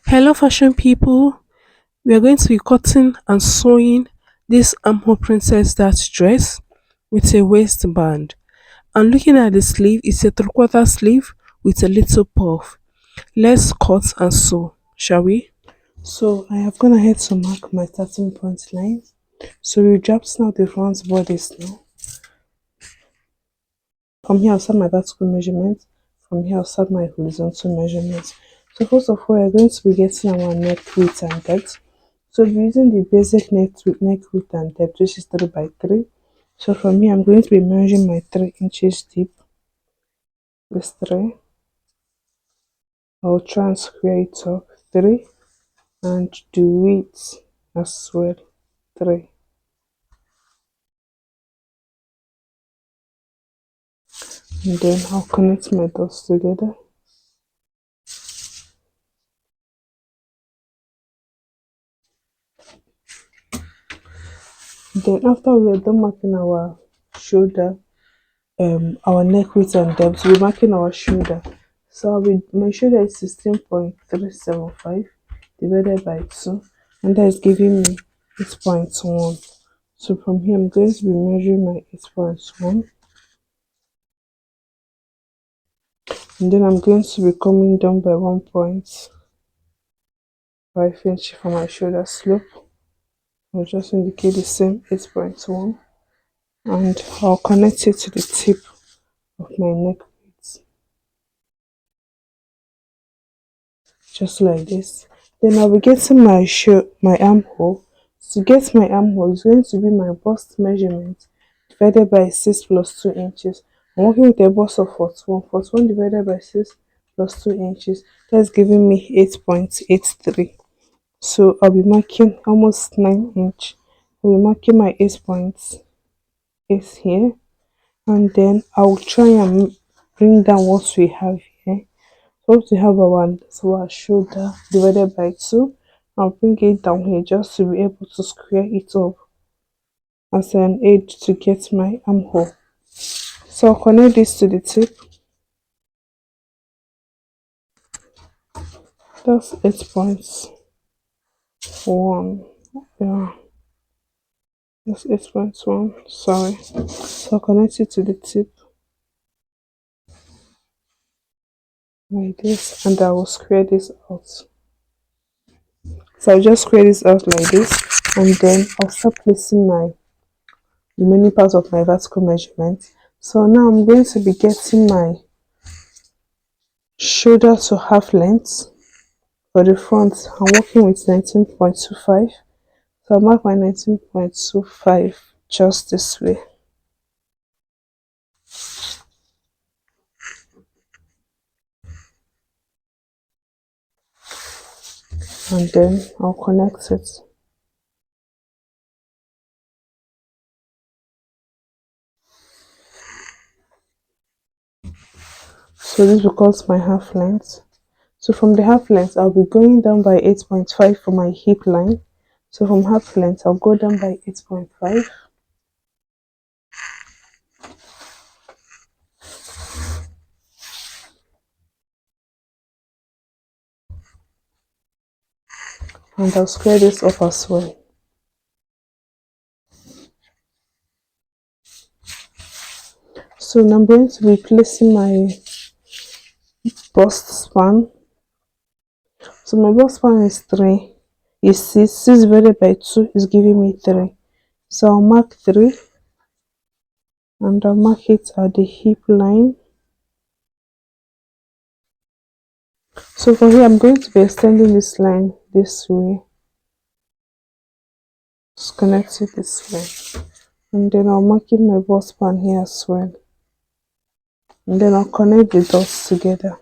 Hello, fashion people. We are going to be cutting and sewing this armhole princess that dress with a waistband. And looking at the sleeve, it's a three-quarter sleeve with a little puff. Let's cut and sew, shall we? So I have gone ahead to mark my starting point line. So we drop now the front bodice now. From here, I'll start my vertical measurement. From here, I'll start my horizontal measurement. So first of all, we're going to be getting our neck width and depth. So we're using the basic neck width and depth, which is 3 by 3. So from here, I'm going to be measuring my 3 inches deep. This 3. I'll try and square it up 3, and the width as well 3. And then I'll connect my dots together. Then after we are done marking our shoulder, our neck width and depth, we're marking our shoulder. So my shoulder is 16.375 divided by 2, and that is giving me 8.1. So from here, I'm going to be measuring my 8.1, and then I'm going to be coming down by 1.5 inch for my shoulder slope. I'll just indicate the same 8.1, and I'll connect it to the tip of my neck width, just like this. Then I'll be getting my armhole. To get my armhole is going to be my bust measurement divided by 6 plus 2 inches. I'm working with a bust of 41. 41 divided by 6 plus 2 inches. That's giving me 8.83. So I'll be marking almost 9 inch. I'll be marking my 8.8 here. And then I'll try and bring down what we have here. So to have our shoulder divided by 2, I'll bring it down here just to be able to square it up as an aid to get my armhole. So I'll connect this to the tip. That's 8.1. Yeah, that's 8.1. Sorry. So I'll connect it to the tip like this, and I will square this out. So I'll just square this out like this, and then I'll start placing my remaining part of my vertical measurement. So now I'm going to be getting my shoulder to half length. For the front, I'm working with 19.25. So I'll mark my 19.25 just this way. And then I'll connect it. So this becomes my half length. So from the half length, I'll be going down by 8.5 for my hip line. So from half length, I'll go down by 8.5. And I'll square this up as well. So now I'm going to be placing my bust span. So my bust span is 3. You see, 6 divided by 2 is giving me 3. So I'll mark 3, and I'll mark it at the hip line. So from here, I'm going to be extending this line this way. Just connect it this way. And then I'll mark in my bust span here as well. And then I'll connect the dots together.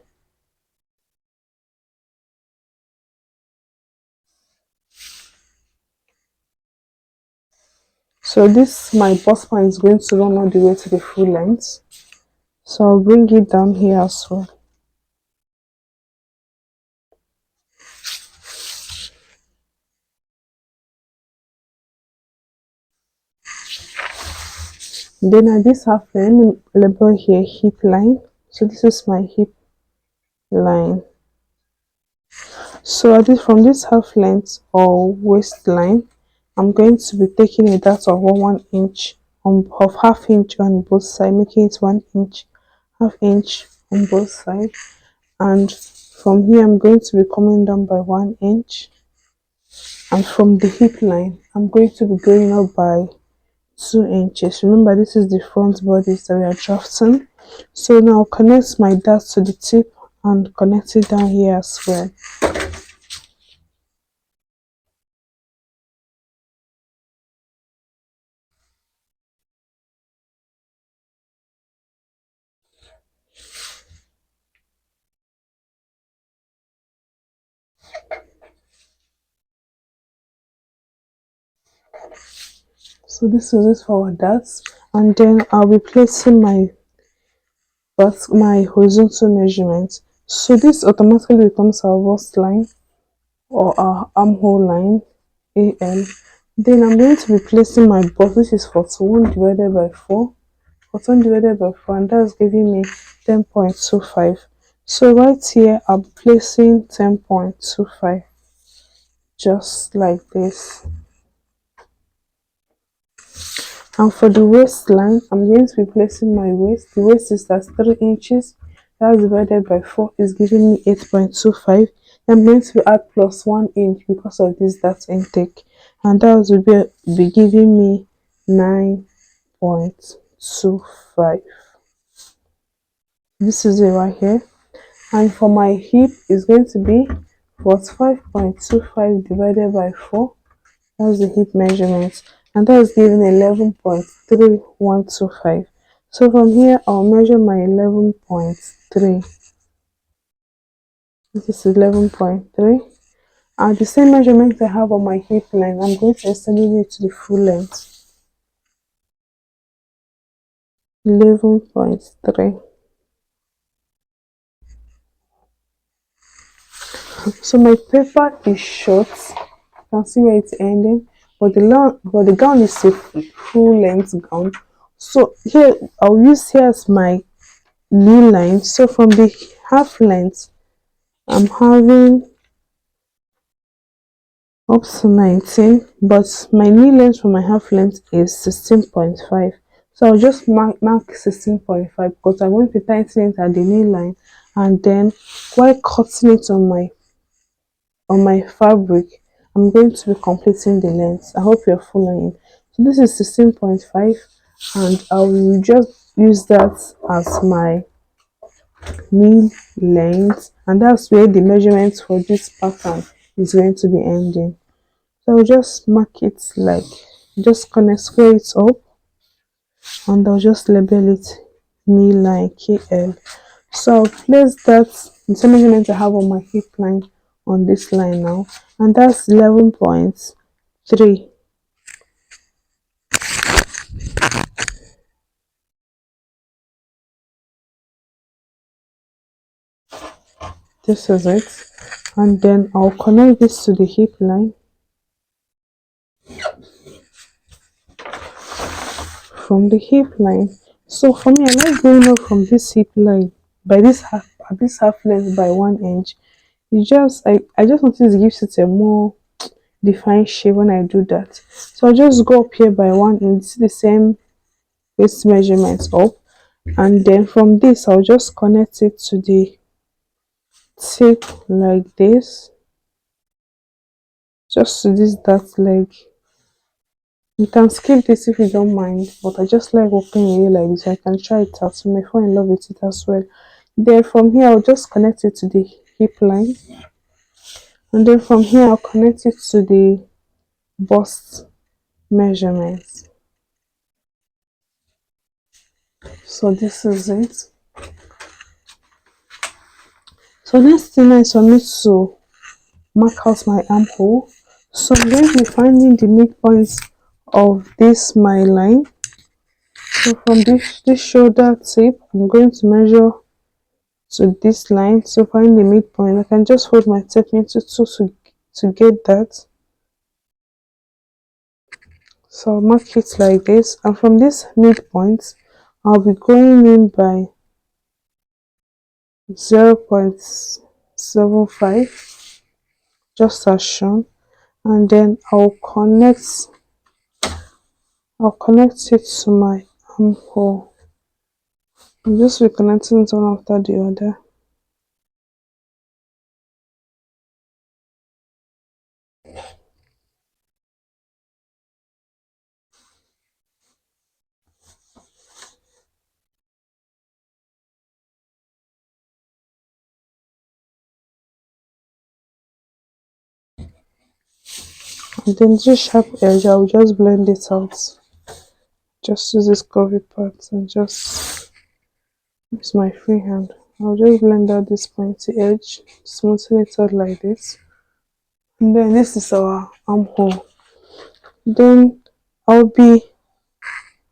So this, my bust span is going to run all the way to the full length. So I'll bring it down here as well. Then at this half line, label here hip line. So this is my hip line. So at this, from this half length or waistline, I'm going to be taking a dart of 1 inch on of half inch on both sides, making it 1 inch, half inch on both sides. And from here I'm going to be coming down by 1 inch, and from the hip line I'm going to be going up by 2 inches. Remember, this is the front body that we are drafting. So now connect my dart to the tip and connect it down here as well. So this is it for our darts, and then I'll be placing my horizontal measurement. So this automatically becomes our bust line or our armhole line, AL. Then I'm going to be placing my bust, which is 41 divided by 4. 41 divided by 4, and that's giving me 10.25. So right here I'm placing 10.25, just like this. And for the waistline, I'm going to be placing my waist. The waist is at 3 inches. That's divided by 4 is giving me 8.25. I'm going to add plus 1 inch because of this dart intake. And that will be giving me 9.25. This is it right here. And for my hip is going to be 45.25 divided by 4. That's the hip measurement, and that is giving 11.3125. So from here I'll measure my 11.3. This is 11.3, and the same measurement I have on my hip line, I'm going to extend it to the full length. 11.3. So my paper is short. You can see where it's ending, but the gown is a full length gown. So here I'll use here as my knee line. So from the half length I'm having up to 19, but my knee length for my half length is 16.5. So I'll just mark 16.5 because I'm going to tighten it at the knee line, and then while cutting it on my fabric, I'm going to be completing the length. I hope you're following. So this is 16.5, and I will just use that as my knee length, and that's where the measurement for this pattern is going to be ending. So I'll just mark it, like just connect, square it up, and I'll just label it knee line KL. So I'll place that the same measurement I have on my hip line on this line now, and that's 11.3. This is it, and then I'll connect this to the hip line. From the hip line, so for me I like going up from this hip line by this half length by 1 inch. It just I just want to give it a more defined shape when I do that. So I just go up here by 1 inch, see the same waist measurements up, and then from this I'll just connect it to the tip like this, just to this dart leg. You can skip this if you don't mind, but I just like working with it like this. I can try it out. You may fall in love with it as well. Then from here, I'll just connect it to the hip line. And then from here, I'll connect it to the bust measurements. So this is it. So next thing is for me to mark out my armhole. So I'm going to be finding the midpoints of this my line. So from this shoulder tip, I'm going to measure to this line. So find the midpoint. I can just hold my tape into two to get that. So I'll mark it like this, and from this midpoint I'll be going in by 0.75. just as shown, and then I'll connect it to my armhole. I'm just reconnecting it one after the other. And then this sharp edge, I'll just blend it out. Just use this curvy part and just use my free hand. I'll just blend out this pointy edge, smoothing it out like this. And then this is our armhole. Then I'll be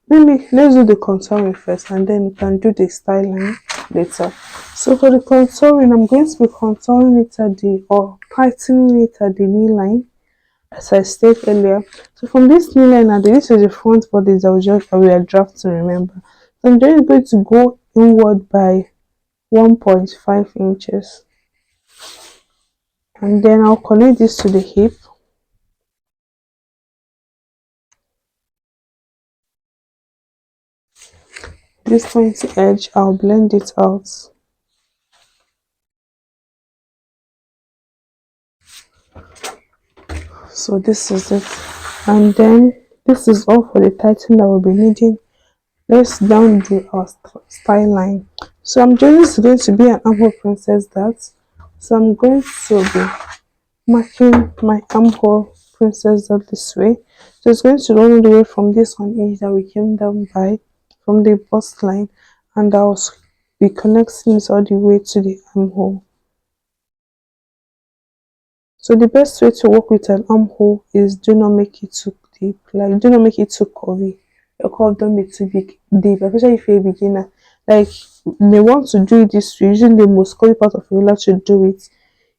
let's do the contouring first and then we can do the styling later. So for the contouring, I'm going to be contouring it at the or tightening it at the knee line as I stated earlier. So from this knee line, this is the front body that we are drafting, remember. So I'm just going to go inward by 1.5 inches, and then I'll connect this to the hip. This pointy edge, I'll blend it out. So this is it, and then this is all for the tightening that we'll be needing. Let's down the style line. So I'm just going to be an armhole princess that. So I'm going to be marking my armhole princess dot this way. So it's going to run all the way from this one edge that we came down by from the bust line, and I'll be connecting it all the way to the armhole. So the best way to work with an armhole is do not make it too deep, like do not make it too curvy. Your curve don't be too big deep, especially if you're a beginner. Like you may want to do it this way, using the most curvy part of your roller to do it.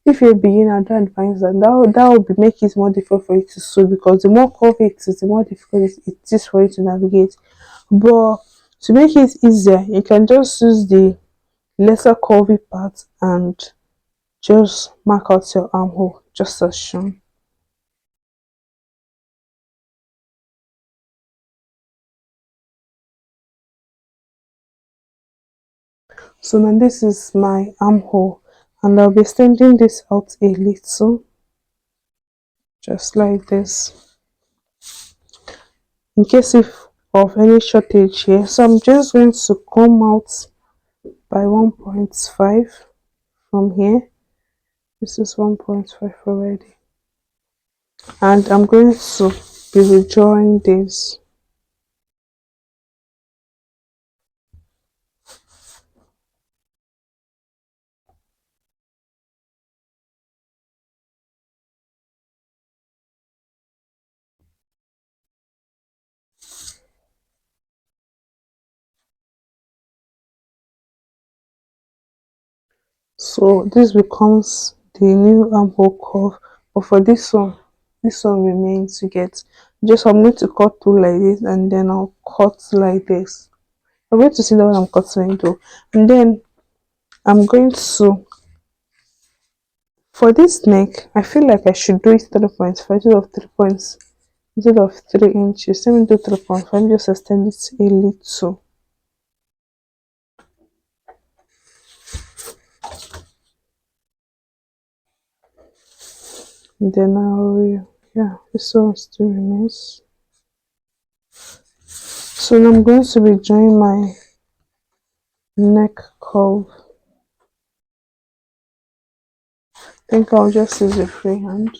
If you're a beginner, don't advise that will be make it more difficult for you to sew, because the more curvy it is, the more difficult it is for you to navigate. But to make it easier, you can just use the lesser curvy part and just mark out your armhole just as shown. So now this is my armhole, and I'll be extending this out a little, just like this, in case if of any shortage here. So I'm just going to come out by 1.5 from here. This is 1.5 already, and I'm going to be redrawing this. So this becomes the new armhole curve, but for this one remains to get. Just I'm going to cut through like this, and then I'll cut like this. I'm going to see that when I'm cutting into, and then I'm going to, for this neck, I feel like I should do it 3.5 instead of 3 inches. Let me do 3.5, just extend it a little. And then yeah, this one still remains. So now I'm going to be drawing my neck curve. I think I'll just use a free hand.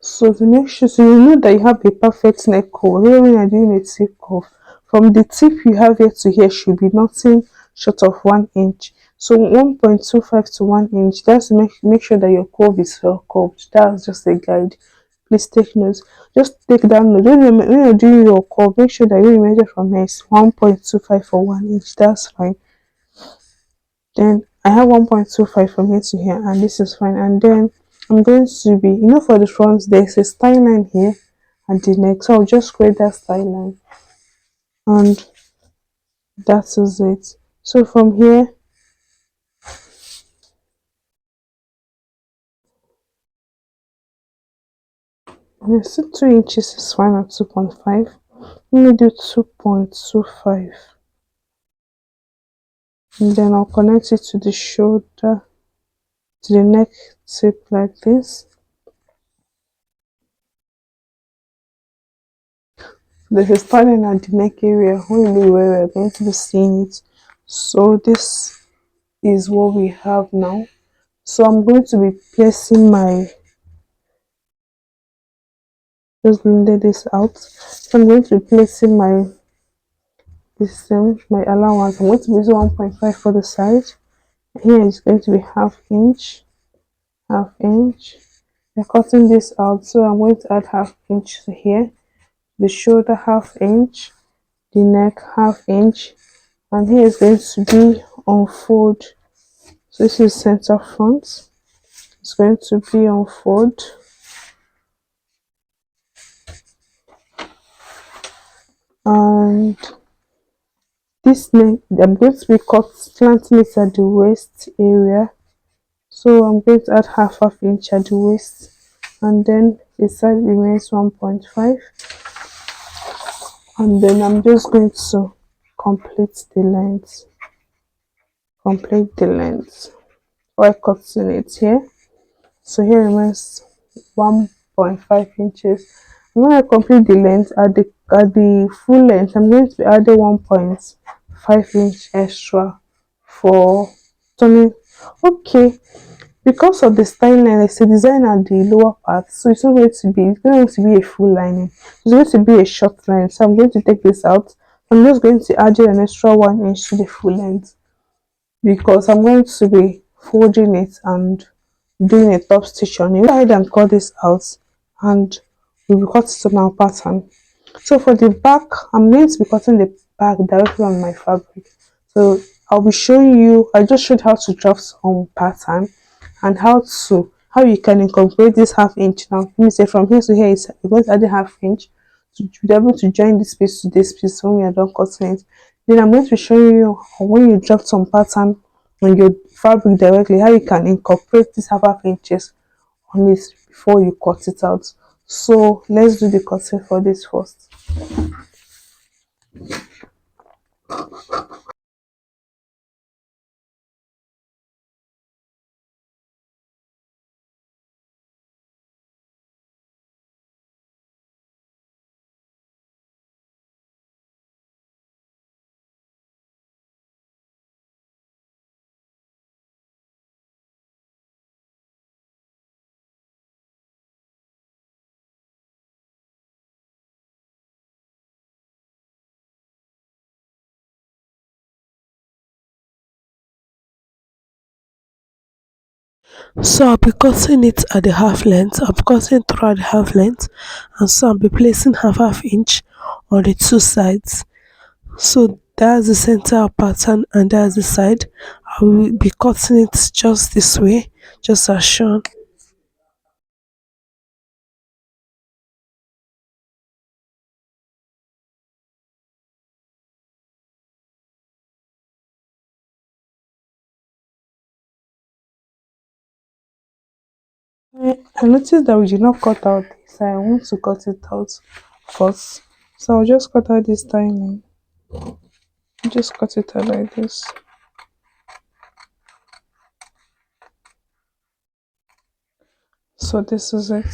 So to make sure, so you know that you have a perfect neck curve. Even when you're doing a tip curve, from the tip you have here to here should be nothing short of 1 inch. So 1.25 to 1 inch. That's to make sure that your curve is well curved. That's just a guide. Please take notes. Just take that note. When you're doing your curve, make sure that you measure from here is 1.25 or 1 inch. That's fine. Then I have 1.25 from here to here, and this is fine. And then I'm going to be, for the front there's a style line here at the neck, so I'll just create that style line, and that is it. So from here, let's see, 2 inches is fine at 2.5. Let me do 2.25, and then I'll connect it to the shoulder, to the neck tip like this. There's a styling at the neck area only where we're going to be seeing it. So this is what we have now. So I'm going to be placing my, just blended this out. So I'm going to be placing my, this my allowance. I'm going to be using 1.5 for the side. Here is going to be half inch, half inch. We're cutting this out, so I'm going to add half inch to here. The shoulder half inch, the neck half inch, and here is going to be unfold. So this is center front. It's going to be unfold, and this neck I'm going to be planting it at the waist area. So I'm going to add half inch at the waist, and then the side remains 1.5, and then I'm just going to complete the length, while cutting it here. So here remains 1.5 inches. And when I complete the length at the full length, I'm going to be adding 1.5 inch extra for turning. Okay, because of the style line, it's a design at the lower part, so it's going to be a full lining. It's going to be a short line. So I'm going to take this out. I'm just going to add an extra 1 inch to the full length, because I'm going to be folding it and doing a top stitch on it. Go ahead and cut this out, and we will cut it on our pattern. So for the back, I'm going to be cutting the back directly on my fabric. So I'll be showing you, I just showed how to draft on pattern, and how you can incorporate this half inch. Now let me say from here to here is you're going to add a half inch to be able to join this piece to this piece when we are done cutting it. Then I'm going to be showing you when you draft some pattern on your fabric directly, how you can incorporate this half inches on it before you cut it out. So let's do the cutting for this first. So I'll be cutting it at the half length. I'll be cutting throughout the half length, and so I'll be placing half inch on the two sides. So that's the center pattern, and that's the side. I will be cutting it just this way, just as shown. I noticed that we did not cut out this. I want to cut it out first. So I'll just cut out this tiny. Just cut it out like this. So this is it.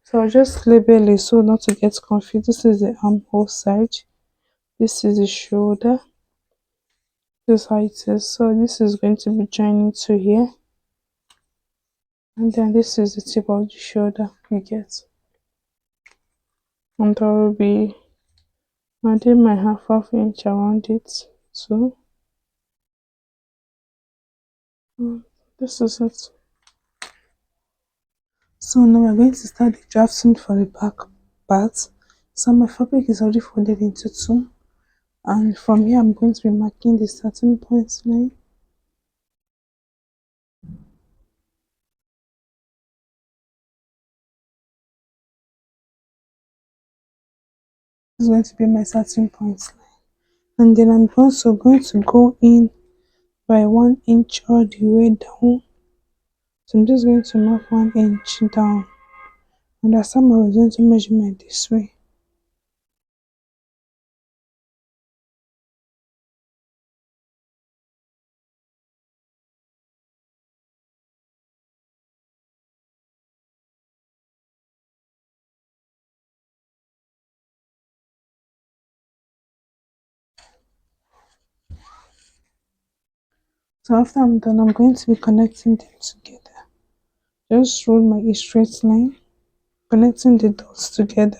So I'll just label it so not to get confused. This is the armhole side. This is the shoulder. This is how it is. So this is going to be joining to here. And then this is the tip of the shoulder you get. And I will be adding my half inch around it. So this is it. So now we're going to start the drafting for the back part. So my fabric is already folded into two, and from here I'm going to be marking the starting point line. This is going to be my starting point line. And then I'm also going to go in by 1 inch all the way down. So I'm just going to mark 1 inch down. And as I'm going to measurement this way. So after I'm done, I'm going to be connecting them together. Just roll my straight line, connecting the dots together.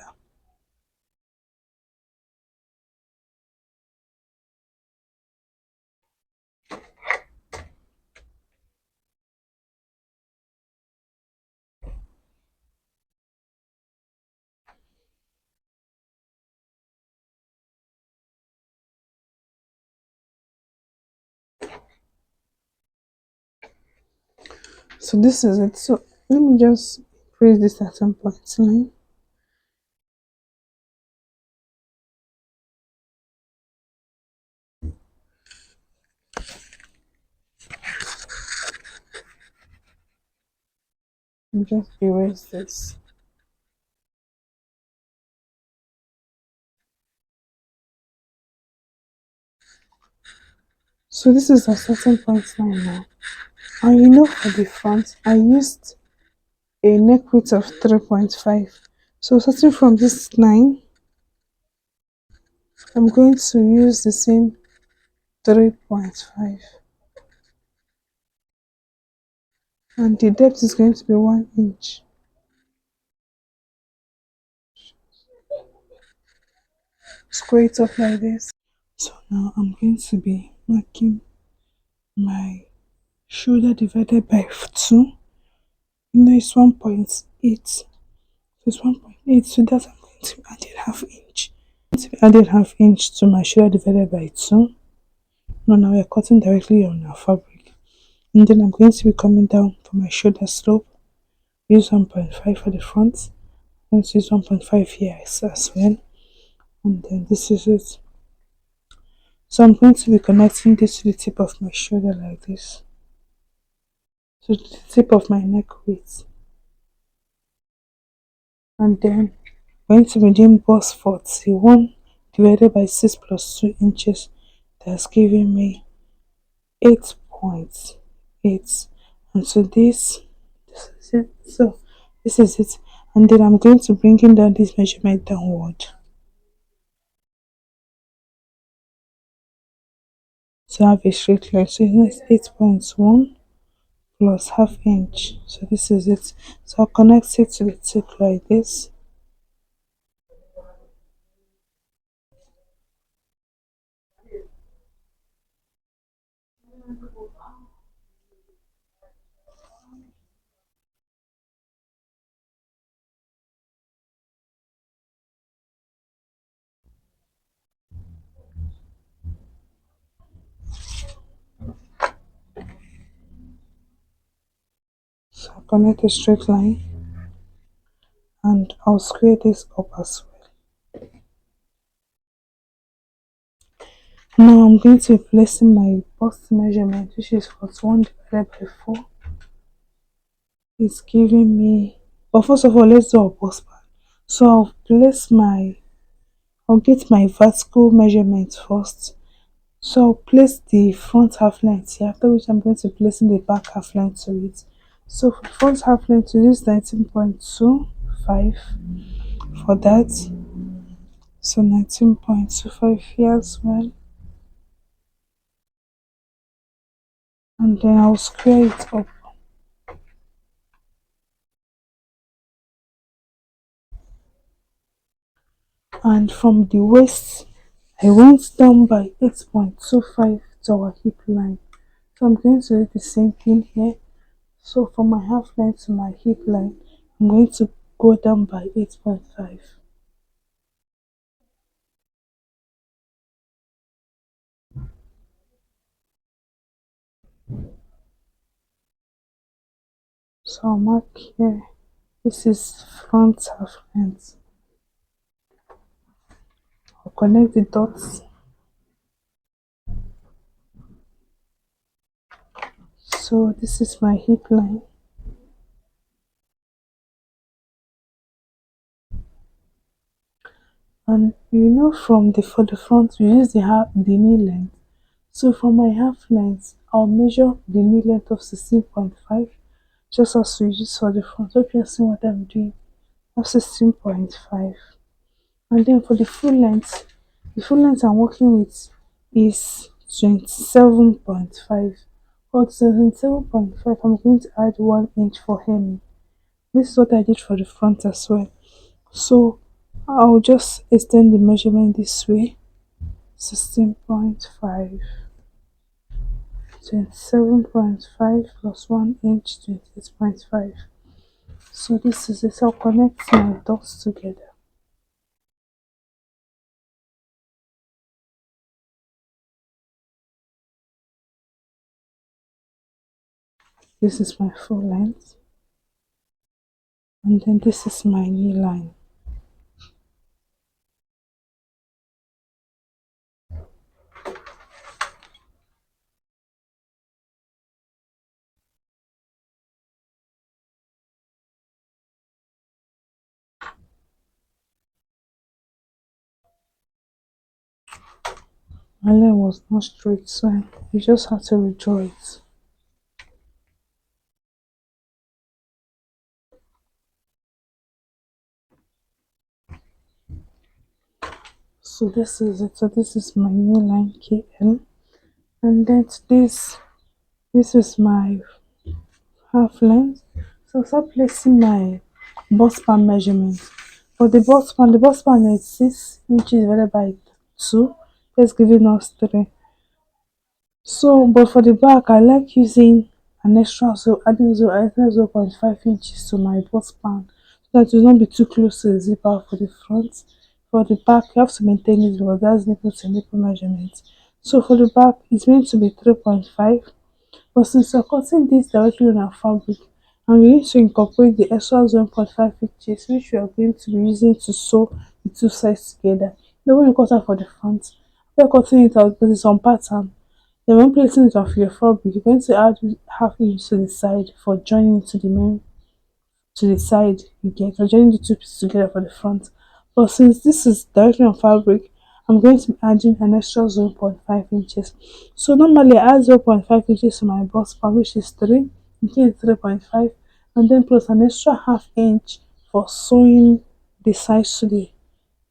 So this is it. So let me just trace this at some point line. And just erase this. So this is a certain point line now. And you know for the front, I used a neck width of 3.5. So starting from this line, I'm going to use the same 3.5. And the depth is going to be 1 inch. Square it up like this. So now I'm going to be marking my shoulder divided by 2. You know it's 1.8. So it's 1.8. So that I'm going to be adding half inch. I'm going to be adding half inch to my shoulder divided by 2. Now we're cutting directly on our fabric. And then I'm going to be coming down for my shoulder slope. Use 1.5 for the front. I'm going to use 1.5 here as well. And then this is it. So I'm going to be connecting this to the tip of my shoulder like this. To the tip of my neck width. And then I'm going to be doing bust 41 divided by 6 plus 2 inches. That's giving me 8.8. And so this is it. So this is it. And then I'm going to bring in down this measurement downward. So I have a straight line. So it's 8.1 plus half inch. So this is it. So I'll connect it to the tip like this. So I'll connect a straight line and I'll square this up as well. Now I'm going to be placing my bust measurement, which is 41 divided by 4. It's giving me, but first of all, let's do a bust part. So I'll get my vertical measurement first. So I'll place the front half length here, after which I'm going to place in the back half length to it. So for the front half length, to use 19.25 for that. So 19.25 here as well. And then I'll square it up. And from the waist, I went down by 8.25 to our hip line. So I'm going to do the same thing here. So from my half line to my hip line, I'm going to go down by 8.5. So I'll mark here. This is front half length. I'll connect the dots. So this is my hip line. And you know, from the for the front we use the knee length. So for my half length, I'll measure the knee length of 16.5, just as we use for the front. Hope you're seeing what I'm doing. Of 16.5. And then for the full length I'm working with is 27.5. For 27.5, I'm going to add 1 inch for hemming. This is what I did for the front as well. So I'll just extend the measurement this way: 16.5, 27.5 plus 1 inch, 28.5. So this is it. I'll connect my dots together. This is my full length, and then this is my knee line. My line was not straight, so you just have to redraw it. So this is it. So this is my knee line KL, and then this is my half length. So start placing my bust span measurement. For the bust span is 6 inches divided by 2. That's giving us 3. So, but for the back, I like using an extra, so adding 0.5 inches to my bust span, so that it will not be too close to the zipper for the front. For the back, you have to maintain it because that's nipple to nipple measurement. So for the back, it's meant to be 3.5. But since we're cutting this directly on our fabric, and we need to incorporate the extra 0.5 inches which we are going to be using to sew the two sides together. Then when you cut out for the front, after cutting it out because it's on pattern, then when placing it off your fabric, you're going to add half inch to the side for joining it to the side you get, or joining the two pieces together for the front. But since this is directly on fabric, I'm going to be adding an extra 0.5 inches. So normally I add 0.5 inches to my bust span, which is 3, okay, 3.5, and then plus an extra half inch for sewing the sides to the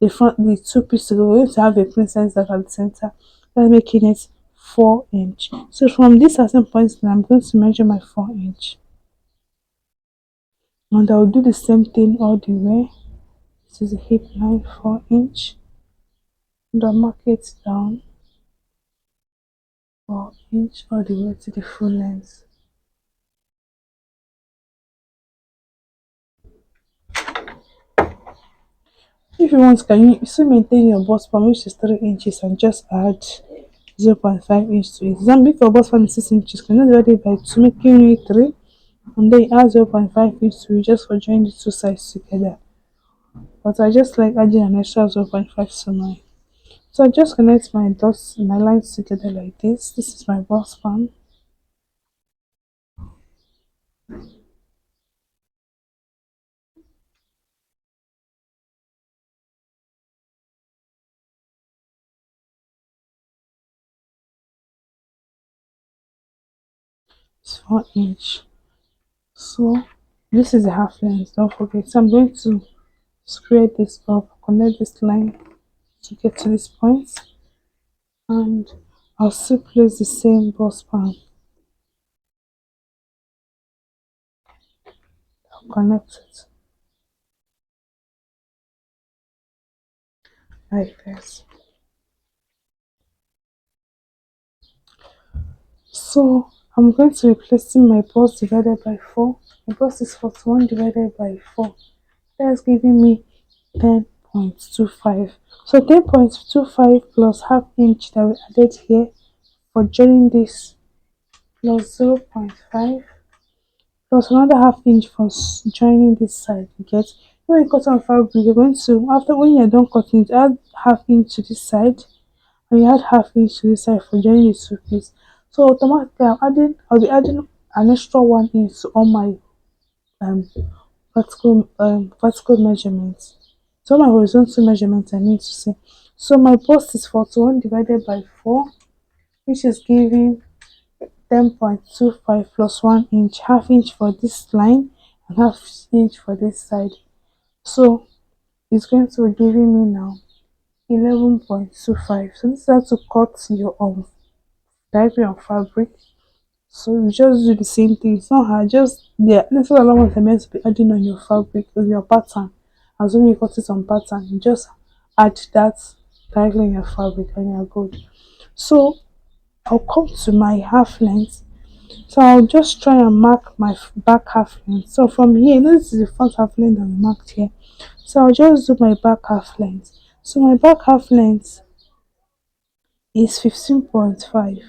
front, the two pieces. We're going to have a princess that at the center, that's making it 4 inch. So from this certain point, I'm going to measure my 4 inch, and I'll do the same thing all the way. This is a hip line, 4 inch, and I'll mark it down 4 inch all the way to the full length. If you want, can you still maintain your bust span, which is 3 inches, and just add 0.5 inch to it. Then if your bust span is 6 inches, can you divide it by 2, making it 3, and then you add 0.5 inch to it just for joining the two sides together. But I just like adding an extra 0.5 to mine. So I just connect my dots, my lines together like this. This is my bust span. It's 4 inch. So this is the half length, don't forget. So I'm going to square this up, connect this line to get to this point, and I'll still place the same bust span. I'll connect it like this. So I'm going to be placing my bust divided by 4. My bust is 41 divided by 4. That's giving me 10.25. So 10.25 plus half inch that we added here for joining this, plus 0.5 plus another half inch for joining this side. You get, When you cut on fabric, you're going to, after when you're done cutting it, add half inch to this side, and you add half inch to this side for joining the two piece. So automatically I'll be adding an extra 1 inch to all my um vertical measurements. So my horizontal measurements I need to say. So my bust is 41 divided by 4, which is giving 10.25 plus 1 inch, half inch for this line and half inch for this side. So it's going to be giving me now 11.25. So this is how to cut your diagram of fabric. So you just do the same thing. It's not hard. Just yeah, this is what I meant to be adding on your fabric on your pattern. As when you cut it on pattern, you just add that directly in your fabric and you're good. So I'll come to my half length. So I'll just try and mark my back half length. So from here, you know this is the front half length that we marked here. So I'll just do my back half length. So my back half length is 15.5.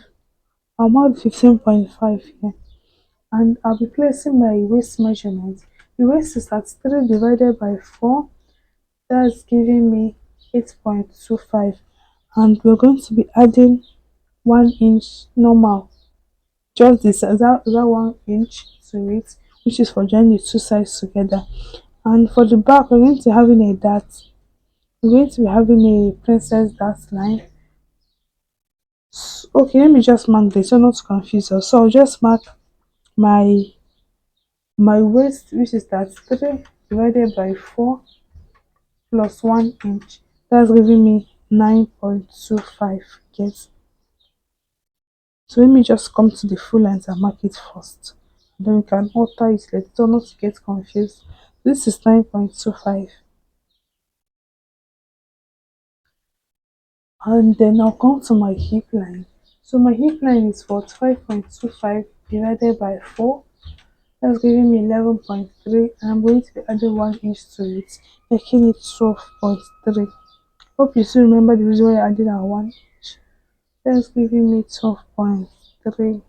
I'll mark 15.5 here. And I'll be placing my waist measurement. The waist is at 3 divided by 4. That's giving me 8.25. And we're going to be adding 1 inch normal. Just this, that 1 inch to it, which is for joining the two sides together. And for the back, we're going to be having a dart. We're going to be having a princess dart line. Okay, let me just mark this so not to confuse us. So I'll just mark my waist, which is that 3 divided by 4 plus 1 inch. That's giving me 9.25. Yes. So let me just come to the full length and mark it first. Then we can alter it later not to get confused. This is 9.25. And then I'll come to my hip line. So my hip line is 45.25 divided by 4. That's giving me 11.3, and I'm going to be adding 1 inch to it, making it 12.3. Hope you still remember the reason why I added a 1 inch. That's giving me 12.34.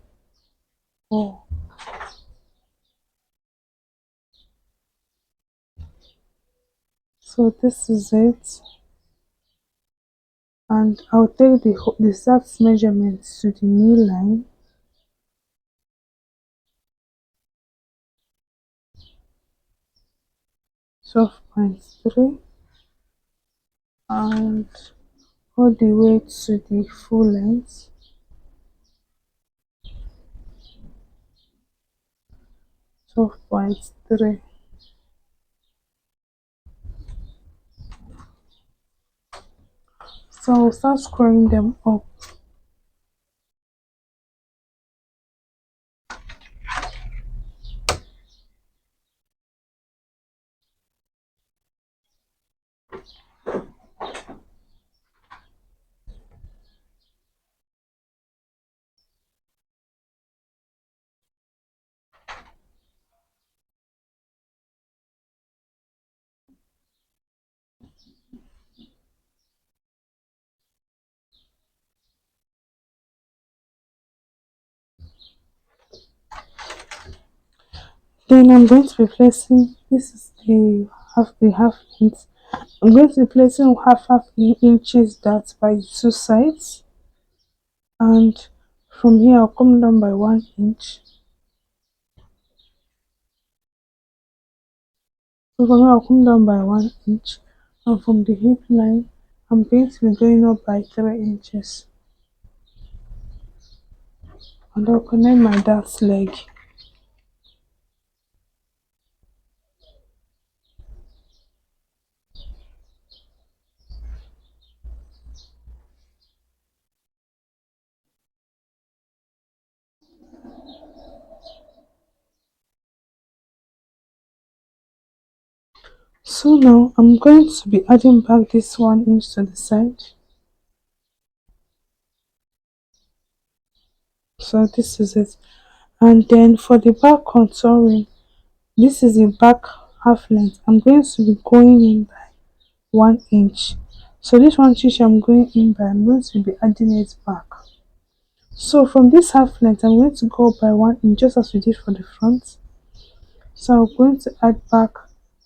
So this is it. And I'll take the exact measurements to the knee line. Twelve point three, and all the way to the full length. 12.3. So I'll start screwing them up. Then I'm going to be placing, this is the half inch. I'm going to be placing half inches that by the two sides, and from here I'll come down by 1 inch. So from here I'll come down by 1 inch, and from the hip line I'm going to be going up by 3 inches, and I'll connect my dart leg. So now I'm going to be adding back this 1 inch to the side. So this is it. And then for the back contouring, this is the back half length. I'm going to be going in by 1 inch. So this 1 inch I'm going in by, I'm going to be adding it back. So from this half length, I'm going to go by 1 inch just as we did for the front. So I'm going to add back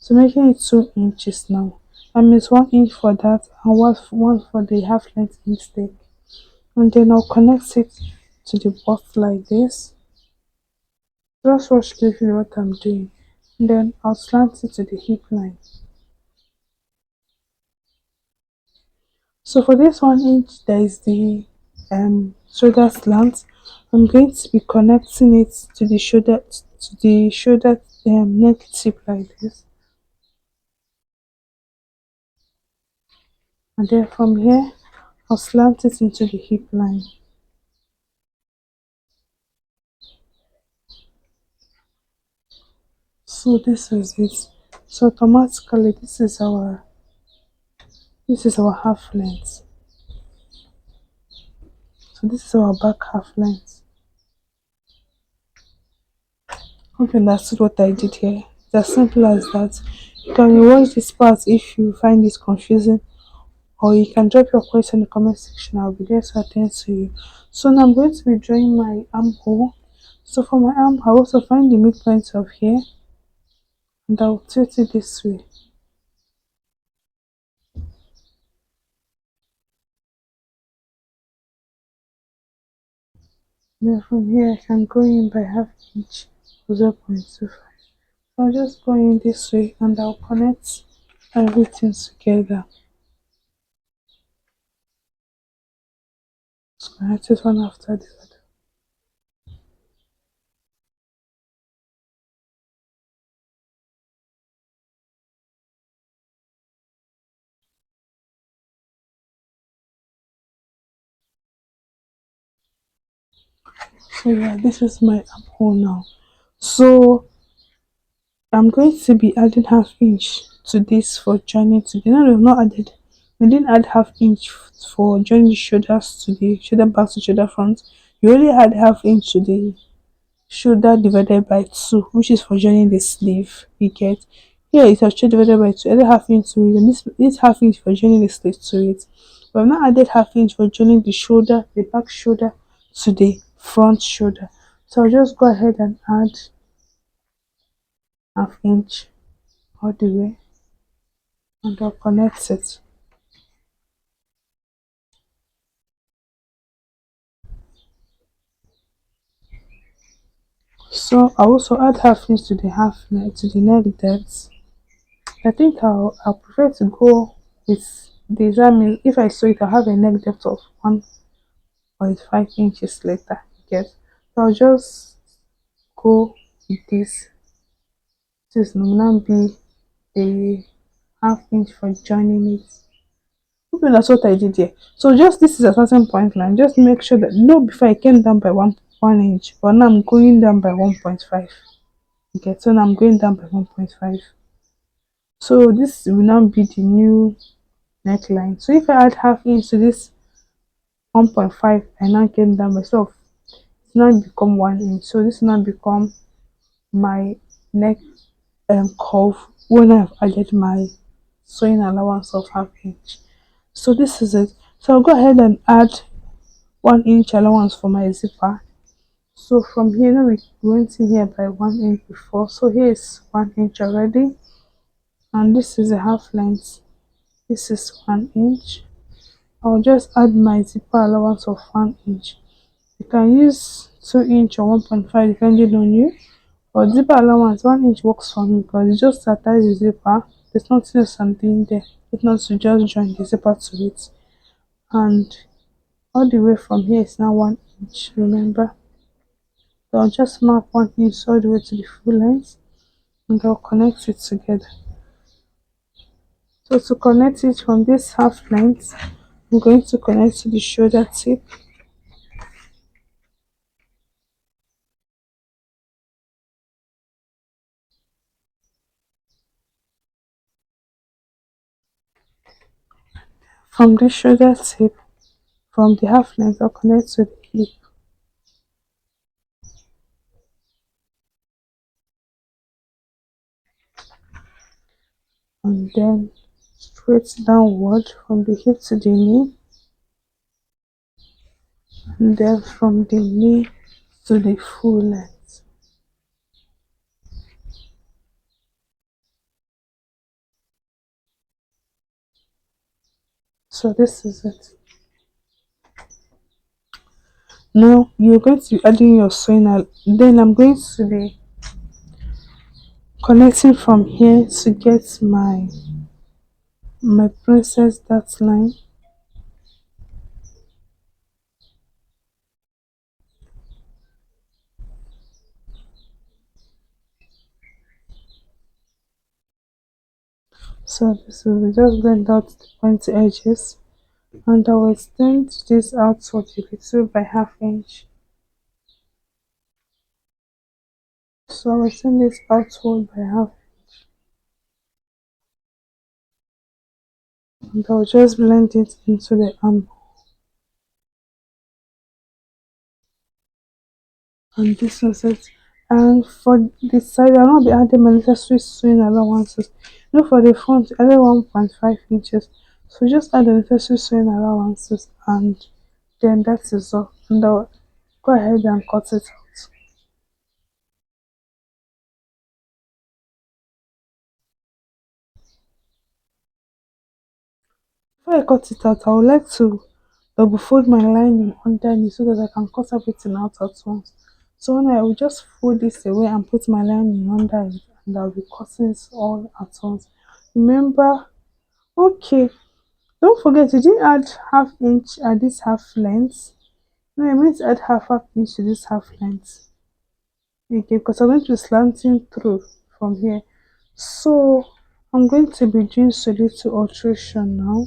So making it 2 inches now. That means 1 inch for that and one for the half length instep. And then I'll connect it to the bust like this. Just watch carefully what I'm doing. And then I'll slant it to the hip line. So for this 1 inch, there is the shoulder slant. I'm going to be connecting it to the shoulder neck tip like this. And then from here, I'll slant it into the hip line. So this is it. So automatically, this is our half length. So this is our back half length. Hope you understood what I did here. It's as simple as that. You can rewatch this part if you find this confusing, or you can drop your question in the comment section. I'll be there to attend to you. So now I'm going to be drawing my armhole. So for my arm, I also find the midpoint of here and I'll tilt it this way. Then from here I can go in by half inch or 0.25. So I'll just go in this way and I'll connect everything together. Just connect it one after the other. So yeah, this is my armhole now. So I'm going to be adding half inch to this for joining together. No, we've not added. We didn't add half inch for joining the shoulders to the shoulder back to shoulder front. You only add half inch to the shoulder divided by 2, which is for joining the sleeve. You get here it's actually divided by 2. Add half inch to it, and this half inch for joining the sleeve to it. We have not added half inch for joining the shoulder, the back shoulder to the front shoulder. So I'll just go ahead and add half inch all the way and I'll connect it. So I also add half inch to the half neck to the neck depth. I think I'll prefer to go with this. I mean, if I sew it, I'll have a neck depth of 1.5 inches later. Get so I'll just go with this. This will now be a half inch for joining it. Okay, that's what I did here. So just this is a certain point line. Just make sure that no before I came down by one inch, but now I'm going down by 1.5. Okay, so now I'm going down by 1.5. So this will now be the new neckline. So if I add half inch to this 1.5, I now came down myself. It's now become 1 inch. So this now become my neck curve when I've added my sewing allowance of half inch. So this is it. So I'll go ahead and add 1 inch allowance for my zipper. So from here now we went in here by 1 inch before. So here is 1 inch already, and this is a half length. This is 1 inch. I'll just add my zipper allowance of 1 inch. You can use 2 inch or 1.5 depending on you. But zipper allowance 1 inch works for me because it's just attach the zipper. There's nothing else I'm doing there. It's not to just join the zipper to it. And all the way from here is now 1 inch, remember. So I'll just mark 1 inch all the way to the full length and I'll connect it together. So to connect it from this half length, I'm going to connect to the shoulder tip. From the shoulder tip, from the half length, I'll connect to the hip. And then straight downward from the hip to the knee. And then from the knee to the full length. So this is it. Now you're going to be adding your sewing then I'm going to be connecting from here to get my princess dot line. So this will be just blend out the pointy edges, and I will extend this outward a little by half inch. So I will extend this outward by half, and I'll just blend it into the arm. And this was it. And for this side, I'll not be adding my necessary sewing allowances. You know, for the front, I added 1.5 inches. So just add the necessary sewing allowances, and then that is all. And I'll go ahead and cut it out. Before I cut it out, I would like to double fold my lining underneath so that I can cut everything out at once. So when I will just fold this away and put my lining under it, and I'll be cutting it all at once. Remember, okay, don't forget you didn't add half inch at this half length. No, I meant to add half inch to this half length. Okay, because I'm going to be slanting through from here. So I'm going to be doing a little alteration now.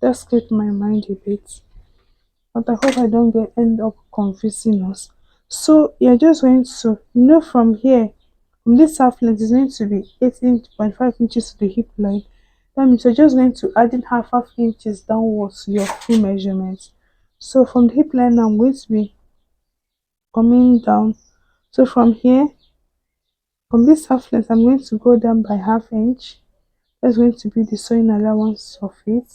Just keep my mind a bit. But I hope I don't get end up confusing us. So you're just going to, from here, from this half length is going to be 18.5 inches to the hip line. That means you're just going to add in half inches downwards to your full measurement. So from the hip line I'm going to be coming down. So from here, from this half length I'm going to go down by half inch. That's going to be the sewing allowance of it.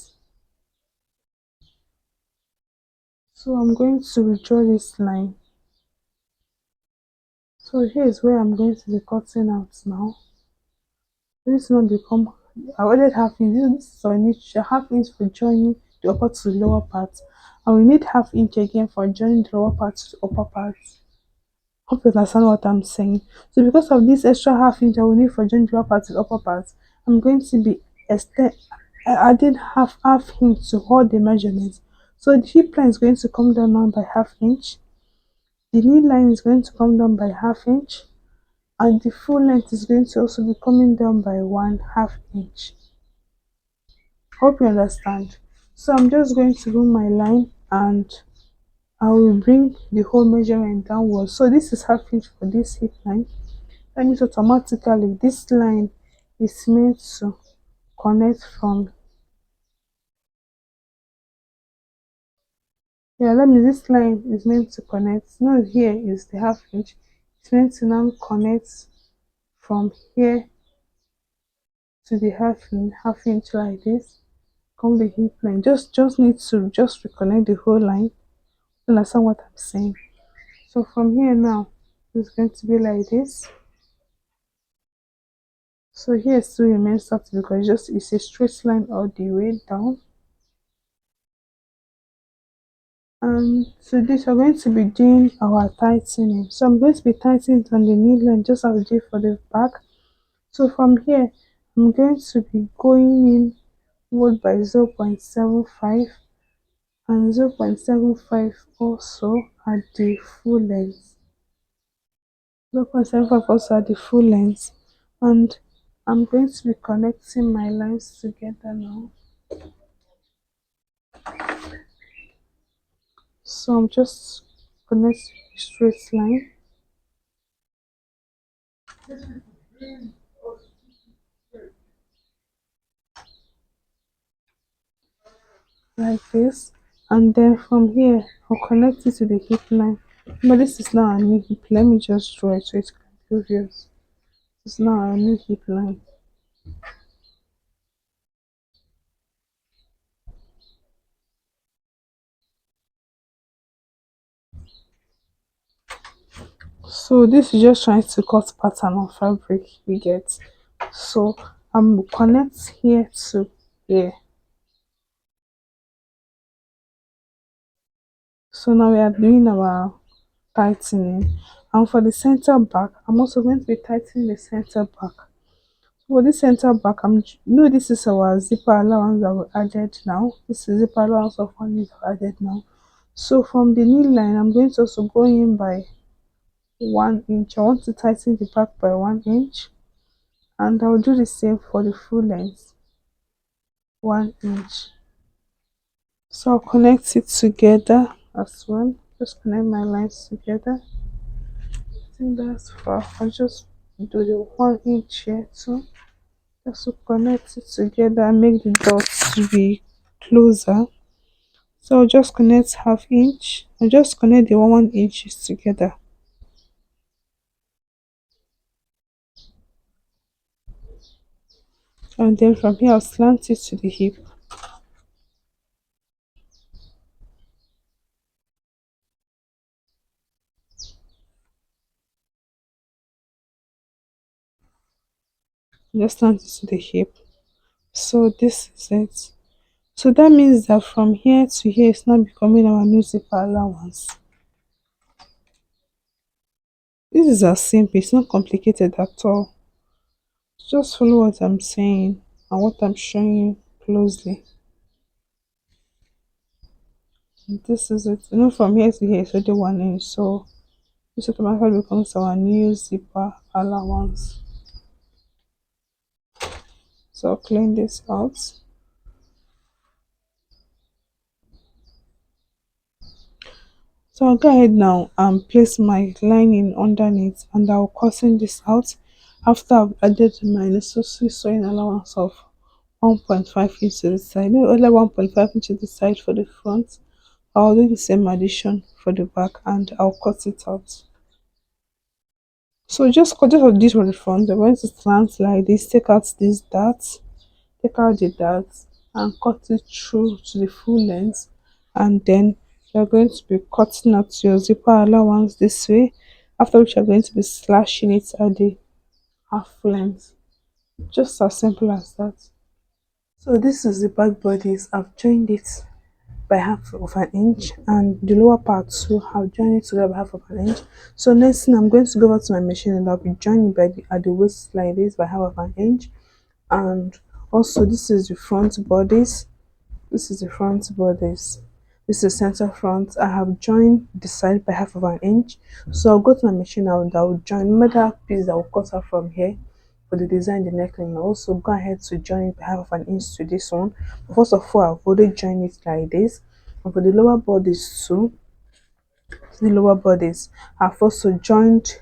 So I'm going to withdraw this line. So here is where I'm going to be cutting out now. This not become, I ordered half inch. This is an inch, a half inch for joining the upper to the lower part, and we need half inch again for joining the lower part to the upper part. Hope you understand what I'm saying. So because of this extra half inch I will need for joining the lower part to the upper part, I'm going to be adding half inch to all the measurements. So the hip line is going to come down now by half inch. The knee line is going to come down by half inch, and the full length is going to also be coming down by 1/2 inch. Hope you understand. So I'm just going to do my line, and I will bring the whole measurement downwards. So this is half inch for this hip line. That means automatically this line is meant to connect from, yeah, that means this line is meant to connect. Now here is the half inch. It's meant to now connect from here to the half inch like this. Come the hip line. Just need to just reconnect the whole line. Understand what I'm saying? So from here now, it's going to be like this. So here still remains soft because it's a straight line all the way down. And so this we're going to be doing our tightening. So I'm going to be tightening on the knee line just as we did for the back. So from here, I'm going to be going in word by 0.75 and 0.75 also at the full length. 0.75 also at the full length, and I'm going to be connecting my lines together now. So I'm just connecting a straight line like this, and then from here I'll connect it to the hip line. But this is now a new hip. Let me just draw it so it's obvious. It's now a new hip line. So this is just trying to cut pattern on fabric we get. So I'm connect here to here. So now we are doing our tightening. And for the center back, I'm also going to be tightening the center back. For this center back, this is our zipper allowance that we added now. This is zipper allowance of 1 inch added now. So from the knee line, I'm going to also go in by 1 inch. I want to tighten the back by 1 inch, and I'll do the same for the full length, 1 inch. So I'll connect it together as well. Just connect my lines together. I think that's far. I'll just do the 1 inch here too. Just to connect it together and make the dots to be closer. So I'll just connect half inch and just connect the 1 inches together. And then from here I'll slant it to the hip. Just slant it to the hip. So this is it. So that means that from here to here it's not becoming our new zipper allowance. This is as simple, it's not complicated at all. Just follow what I'm saying and what I'm showing you closely. And this is it. From here to here it's already 1 inch, so this automatically becomes our new zipper allowance. So I'll clean this out. So I'll go ahead now and place my lining underneath, and I'll cutting this out after I've added my necessary sewing allowance of 1.5 inch to the side. No, only 1.5 inch to the side for the front. I'll do the same addition for the back and I'll cut it out. So just cut of this for the front. I'm going to slant like this, take out this dart, take out the darts and cut it through to the full length, and then you're going to be cutting out your zipper allowance this way, after which you're going to be slashing it at the half length. Just as simple as that. So this is the back bodice. I've joined it by half of an inch, and the lower part too I've joined it together by half of an inch. So next thing, I'm going to go over to my machine and I'll be joining by at the waist like this by half of an inch. And also this is the front bodice. This is the front bodice. This is center front. I have joined the side by half of an inch. So I'll go to my machine and I'll join. Remember that piece that will cut out from here for the design, the neckline. I'll also go ahead to join it by half of an inch to this one. First of all, I've already joined it like this. And for the lower bodice too, the lower bodice, I've also joined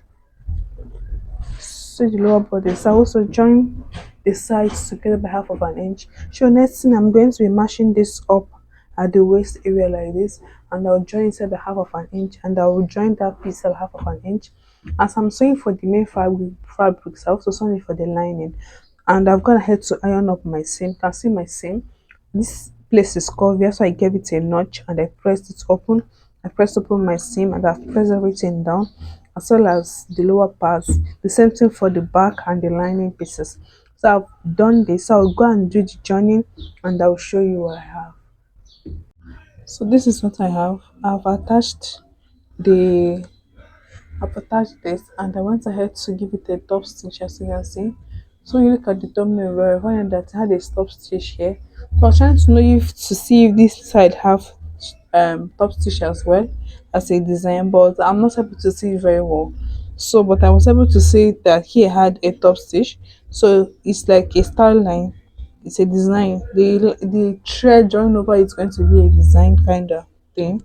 the lower bodice. I also join the sides together by half of an inch. So next thing, I'm going to be mashing this up at the waist area like this, and I'll join it by half of an inch, and I will join that piece at half of an inch. As I'm sewing for the main fabrics, I also sew it for the lining, and I've gone ahead to iron up my seam. You can see my seam. This place is curvy, so I gave it a notch and I pressed it open. I pressed open my seam and I've pressed everything down, as well as the lower parts. The same thing for the back and the lining pieces. So I've done this. So I'll go and do the joining and I'll show you what I have. So this is what I have. The I've attached this and I went ahead to give it a top stitch, as you can see. So you look at the thumbnail where I find that I had a top stitch here. So I was trying to know if to see if this side have top stitch as well as a design, but I'm not able to see it very well. So but I was able to see that here had a top stitch. So it's like a style line. It's a design. The thread joined over it's going to be a design kind of thing.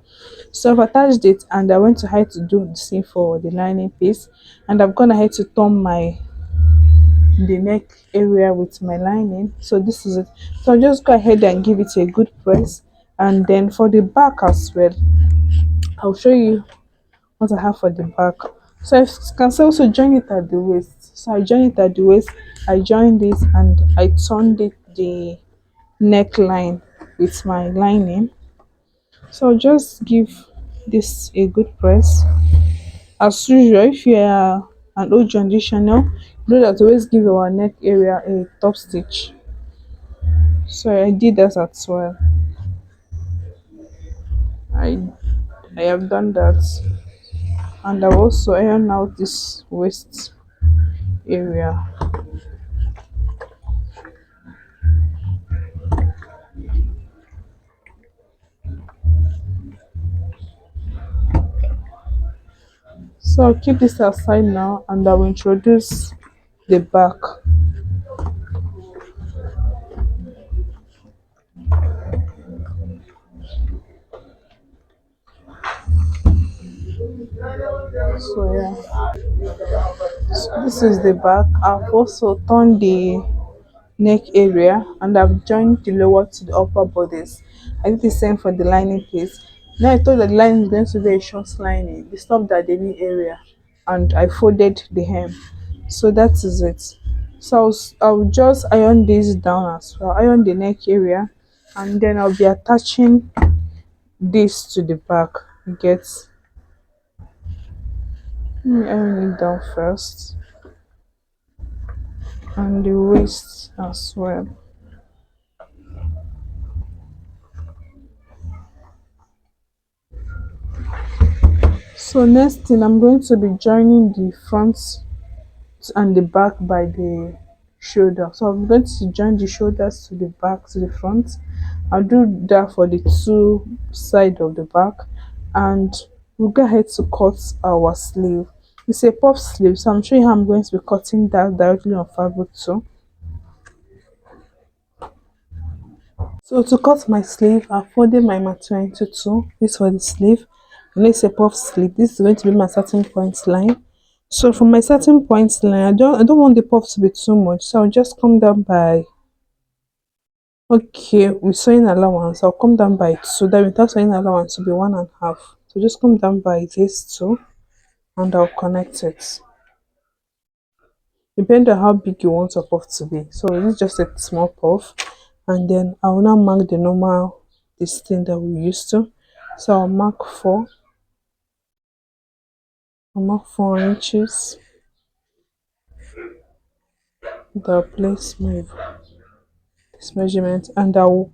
So I've attached it and I went ahead to do the same for the lining piece, and I've gone ahead to turn the neck area with my lining. So this is it. So I'll just go ahead and give it a good press, and then for the back as well, I'll show you what I have for the back. So I can also join it at the waist. So I join it at the waist, I joined this and I turned it the neckline with my lining. So I'll just give this a good press. As usual, if you are an old traditional, you know that always give our neck area a top stitch. So I did that as well. I I have done that, and I'll also iron out this waist area. So I'll keep this aside now, and I will introduce the back. So yeah, so this is the back. I've also turned the neck area, and I've joined the lower to the upper bodice. I did the same for the lining piece. Now I thought that the lining is going to be a short lining. The stopped at the knee area, and I folded the hem. So that is it. So I'll just iron this down as well. Iron the neck area, and then I'll be attaching this to the back. You get? Let me iron it down first, and the waist as well. So next thing, I'm going to be joining the front and the back by the shoulder. So I'm going to join the shoulders to the back to the front. I'll do that for the two side of the back, and we'll go ahead to cut our sleeve. It's a puff sleeve, so I'm showing how I'm going to be cutting that directly on fabric too. So to cut my sleeve, I folded my material into two. This for the sleeve, and it's a puff sleeve. This is going to be my starting point line. So from my starting point line, I don't want the puff to be too much. So I'll just come down by, okay, with sewing allowance, I'll come down by two. That without sewing allowance will be 1.5. So just come down by this two, and I'll connect it. Depending on how big you want your puff to be. So this is just a small puff, and then I will now mark the normal this thing that we used to. So I'll mark 4 inches. And I'll place my this measurement, and I will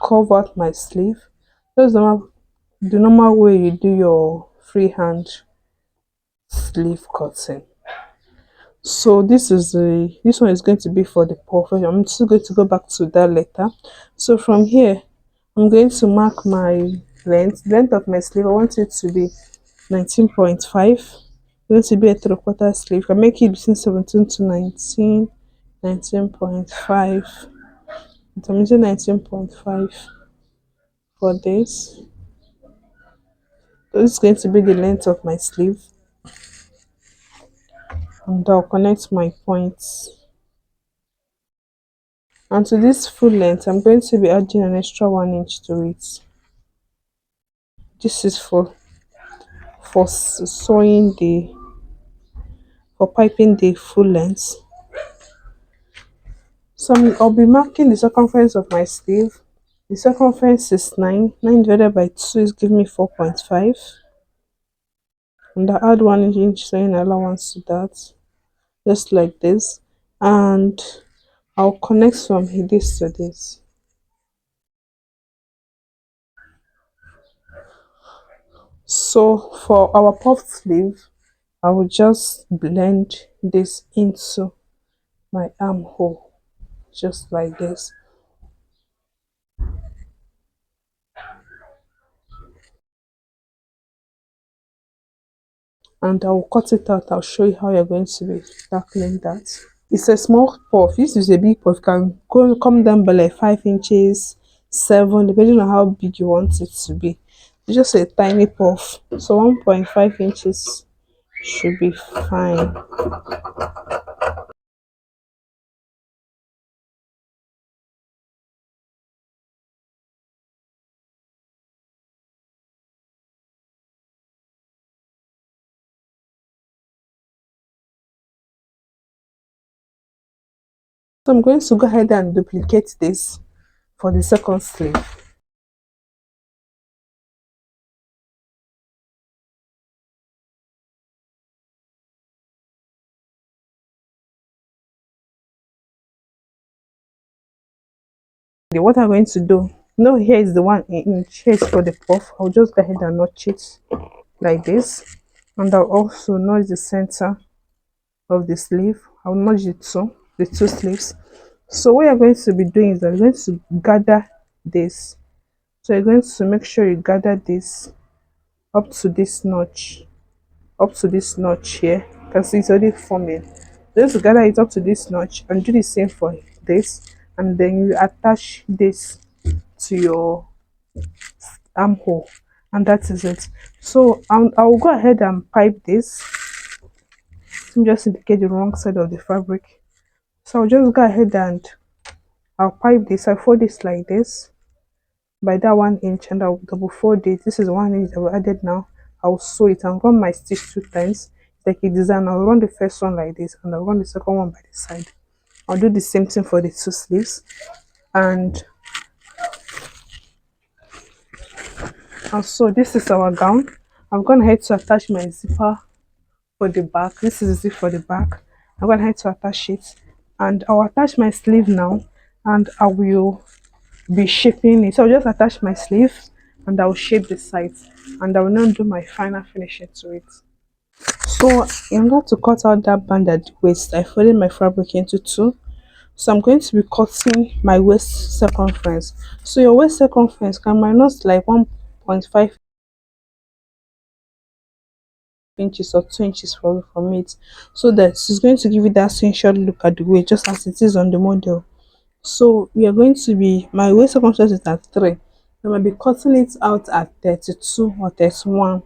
curve out my sleeve. That's the normal way you do your freehand sleeve cutting. So this one is going to be for the puff. I'm still going to go back to that later. So from here, I'm going to mark my length of my sleeve. I want it to be 19.5. Going to be a 3/4 sleeve. I make it between 17 to 19, 19.5. So I'm using 19.5 for this. So this is going to be the length of my sleeve, and I'll connect my points. And to this full length, I'm going to be adding an extra 1 inch to it. This is for sewing the for piping the full length. So I'll be marking the circumference of my sleeve. The circumference is 9. 9 divided by 2 is giving me 4.5. And I add 1 inch sewing allowance to that, just like this. And I'll connect from this to this. So for our puff sleeve, I will just blend this into my armhole, just like this. And I will cut it out. I'll show you how you're going to be tackling that. It's a small puff. This is a big puff. Can come down by like 5 inches, 7, depending on how big you want it to be. It's just a tiny puff. So 1.5 inches should be fine. So I'm going to go ahead and duplicate this for the second sleeve. What I'm going to do No, here is the 1 inch. Here is for the puff. I'll just go ahead and notch it like this, and I'll also notch the center of the sleeve. I'll notch the two sleeves. So what you're going to be doing is that you're going to gather this. So you're going to make sure you gather this up to this notch, here. You can see it's already forming. Just gather it up to this notch and do the same for this, and then you attach this to your armhole, and that is it. So I will go ahead and pipe this. Let me just indicate the wrong side of the fabric. So I'll just go ahead and I'll pipe this. I fold this like this by that 1 inch, and I'll double fold it. This is 1 inch that we added now. I'll sew it and run my stitch 2 times. It's like a design. I'll run the first one like this, and I'll run the second one by the side. I'll do the same thing for the two sleeves, and so this is our gown. I'm gonna head to attach my zipper for the back. This is the zip for the back. I'm gonna head to attach it, and I'll attach my sleeve now, and I will be shaping it. So I'll just attach my sleeve, and I'll shape the sides, and I will now do my final finishing to it. So in order to cut out that band at the waist, I folded my fabric into two. So I'm going to be cutting my waist circumference. So your waist circumference can minus like 1.5 inches or 2 inches from it, so that it's going to give you that sensual look at the waist, just as it is on the model. So we are going to be, my waist circumference is at 3. I might be cutting it out at 32 or 31.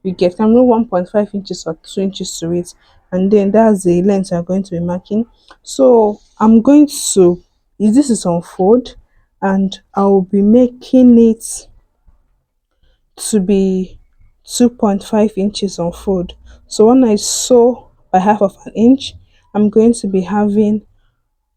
You get, I'm going 1.5 inches or 2 inches to it, and then that's the length I'm going to be marking. So I'm going to, if this is on fold, and I'll be making it to be 2.5 inches on fold. So when I sew by half of an inch, I'm going to be having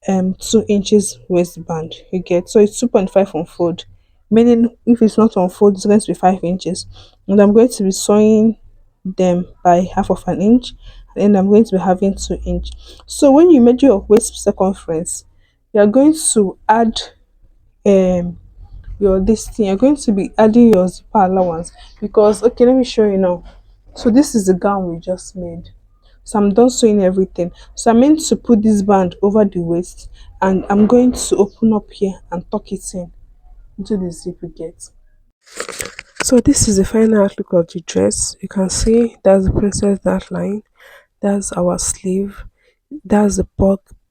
2 inches waistband. You get, so it's 2.5 on fold, meaning if it's not on fold, it's going to be 5 inches, and I'm going to be sewing them by half of an inch, and then I'm going to be having 2 inch. So when you measure your waist circumference, you're going to add um your this thing, you're going to be adding your zipper allowance, because okay, let me show you now. So this is the gown we just made. So I'm done sewing everything. So I'm meant to put this band over the waist, and I'm going to open up here and tuck it in into the zip we get. So this is the final outlook of the dress. You can see that's the princess that line, that's our sleeve, that's the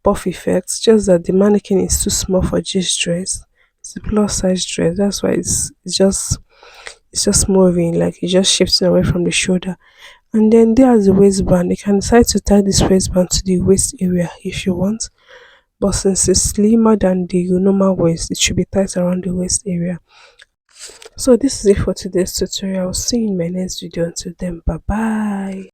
puff effect. Just that the mannequin is too small for this dress. It's a plus size dress. That's why it's just moving, like it just shifting away from the shoulder. And then there's the waistband. You can decide to tie this waistband to the waist area if you want, but since it's slimmer than the normal waist, it should be tight around the waist area. So this is it for today's tutorial. See you in my next video. Until then, bye bye.